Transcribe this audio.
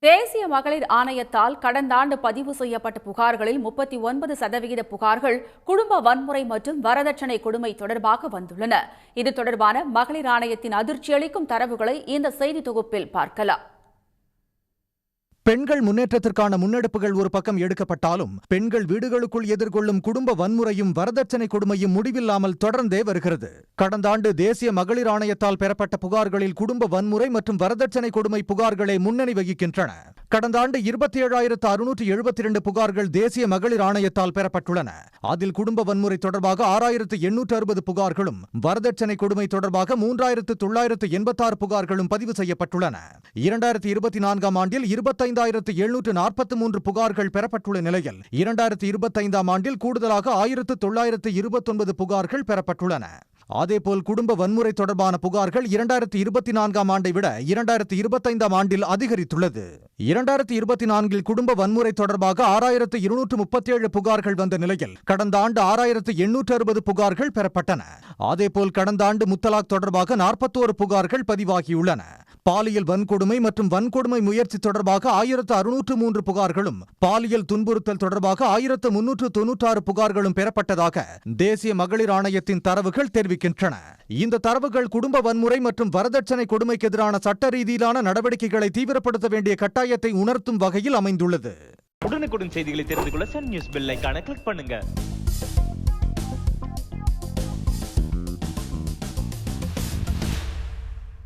தேசிய மகளிர் ஆணையத்தால் கடந்த ஆண்டு பதிவு செய்யப்பட்ட புகார்களில் 39% புகார்கள் குடும்ப வன்முறை மற்றும் வரதட்சணை கொடுமை தொடர்பாக வந்துள்ளன. இது தொடர்பான மகளிர் ஆணையத்தின் அதிர்ச்சியளிக்கும் தரவுகளை இந்த செய்தி தொகுப்பில் பார்க்கலாம். பெண்கள் முன்னேற்றத்திற்கான முன்னெடுப்புகள் ஒரு பக்கம் எடுக்கப்பட்டாலும் பெண்கள் வீடுகளுக்குள் எதிர்கொள்ளும் குடும்ப வன்முறையும் வரதட்சணை கொடுமையும் முடிவில்லாமல் தொடர்ந்தே வருகிறது. கடந்த ஆண்டு தேசிய மகளிர் ஆணையத்தால் பெறப்பட்ட புகார்களில் குடும்ப வன்முறை மற்றும் வரதட்சணை கொடுமை புகார்களே முன்னணி வகிக்கின்றன. கடந்த ஆண்டு 27,672 புகார்கள் தேசிய மகளிர் ஆணையத்தால் பெறப்பட்டுள்ளன. அதில் குடும்ப வன்முறை தொடர்பாக 6,860 புகார்களும் வரதட்சணை கொடுமை தொடர்பாக 3,986 புகார்களும் பதிவு செய்யப்பட்டுள்ளன. 2024 ஆண்டில் 25,743 புகார்கள் பெறப்பட்டுள்ள நிலையில் 2025 ஆண்டில் கூடுதலாக 1,929 புகார்கள் பெறப்பட்டுள்ளன. அதேபோல் குடும்ப வன்முறை தொடர்பான புகார்கள் 2024 ஆண்டை விட 2025 ஆண்டில் அதிகரித்துள்ளது. 2024 குடும்ப வன்முறை தொடர்பாக 6,237 புகார்கள் வந்த நிலையில் கடந்த ஆண்டு 6,860 புகார்கள் பெறப்பட்டன. அதேபோல் கடந்த ஆண்டு முத்தலாக் தொடர்பாக 41 புகார்கள் பதிவாகியுள்ளன. பாலியல் வன்கொடுமை மற்றும் வன்கொடுமை முயற்சி தொடர்பாக 1,603 புகார்களும் பாலியல் துன்புறுத்தல் தொடர்பாக 1,396 புகார்களும் பெறப்பட்டதாக தேசிய மகளிர் ஆணையத்தின் தரவுகள் தெரிவிக்கின்றன. இந்த தரவுகள் குடும்ப வன்முறை மற்றும் வரதட்சணை கொடுமைக்கு எதிரான சட்ட ரீதியிலான நடவடிக்கைகளை தீவிரப்படுத்த வேண்டிய கட்டாயத்தை உணர்த்தும் வகையில் அமைந்துள்ளது. உடனுக்குடன் செய்திகளை தெரிந்து கொள்ள சன் நியூஸ் பெல் ஐகானை கிளிக் பண்ணுங்க.